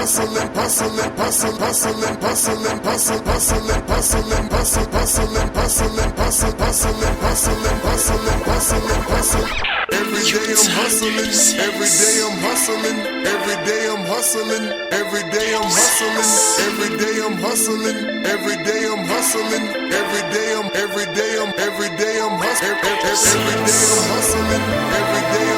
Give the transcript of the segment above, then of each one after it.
hustling, hustling, hustling, hustling, hustling, hustling, hustling, hustling, hustling, hustling, hustling, hustling, hustling, hustling, hustling, hustling, hustling. Every day I'm hustling, every day I'm hustling, every day I'm hustling, every day I'm hustling, every day I'm hustling, every day I'm hustling, every day I'm hustling, every day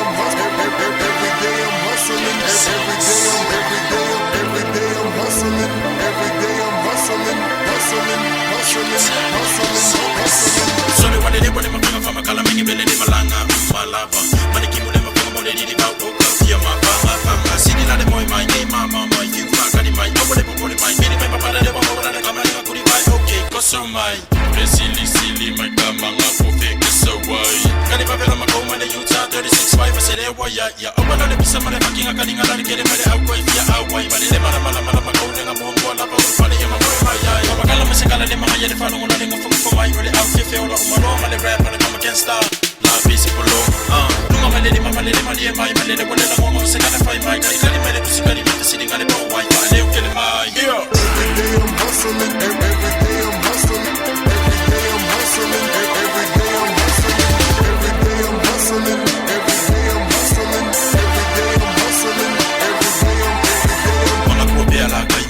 I'm hustling, every day I'm hustling, every day I'm hustling, every day I'm hustling, every day I'm hustling, hustling. Sorry, what they want to make from a color, make it belly, malanga, malapa. Maniki will never come on the about Oka, Mama, sitting at the boy, my name, Mama, my few flag, and my over the body, my baby, my papa, the one over the camera, could buy okay, cause so my silly, my camanga, perfect, so why? Can if I feel my home and the youth are 36, 5, I said, why, yeah, over the piece of my fucking academy, I get it by the outway, yeah, outway, but the Mama, going a more, one of our funny, and my boy, I'm a color, the follow on the for my really out here, feel like my room, and the rap, and the come against star. La busy below, my lady, my lady, my lady, when I want to say, I find my guy, I made it to see sitting on the boat, white, and they'll kill my ear. Every day I'm hustling, every day I'm hustling, every day I'm hustling, every day I'm hustling, every day I'm hustling, every day I'm hustling, every day I'm hustling, every day I'm on a copia, like I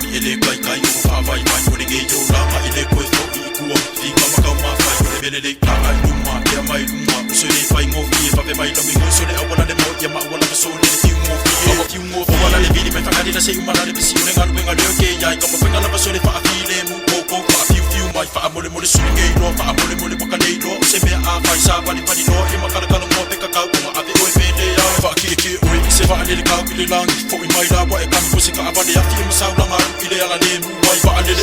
vai, o ninguém eu lama, ele depois vou e cua, fica uma calma, vai, o rebelde, ai, uma, é mais uma, o senhor vai mover, vai ver mais domingo, o senhor é agora de morte, mas agora a pessoa ele tem mover, o agora de vida, vai ficar de ser uma na de nem a lugar de ok, ai, como foi na pessoa, para filho, pouco, para fio, mas para amor, isso ninguém não, para amor, para cadeiro, você vê a vai, sabe, para de novo, e uma cara calma, tem cacau, uma ave, o rebelde, vai aqui, oi, você vai ali, cau, ele lang, foi mais lá, vai, como você acaba de afirmar, sabe, lá, ele ela nem, vai, vai, ele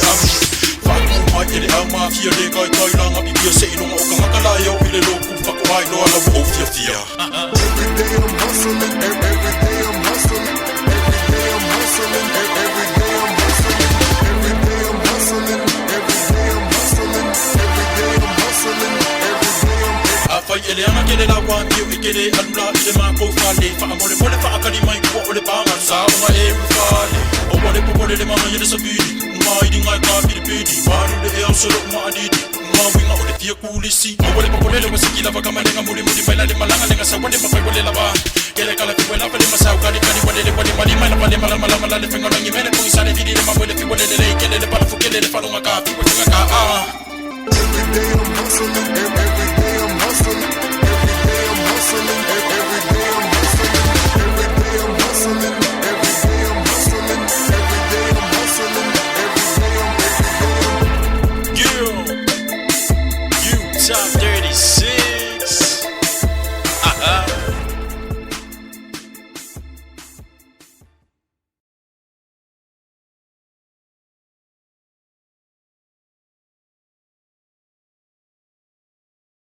ele ama fia de kai lang abi dia sei no o kanga kala yo ile lo ku fa ko ai no ala o fia every day I'm hustling, every day I'm hustling, every day I'm hustling, every day I'm hustling, every day I'm hustling, every day I'm hustling, every day I'm hustling, every day I'm afai ele ana kele la wa yo ikele alula ile ma ko fale fa amore mole fa akali mai ko ole ba ma sa o e fale o wale de mama yele sabidi hiding like coffee the pity. Baru de el solo ma adidi. Ma winga o de fia kulisi. O wale popole le masiki lava kama lenga muri maila de malanga lenga sa wale mafai wale lava. Kele kala fi wale pale masau kali wale de mali mala le fenga rangi mele ko isale fidi de mawele fi wale de kele de pala fukele de falunga ka fi wale ka Every day I'm hustling, every day I'm hustling, every day I'm hustling, every day I'm hustling, every day I'm hustling, every day I'm hustling, every day I'm hustling, every day I'm you, Chavy.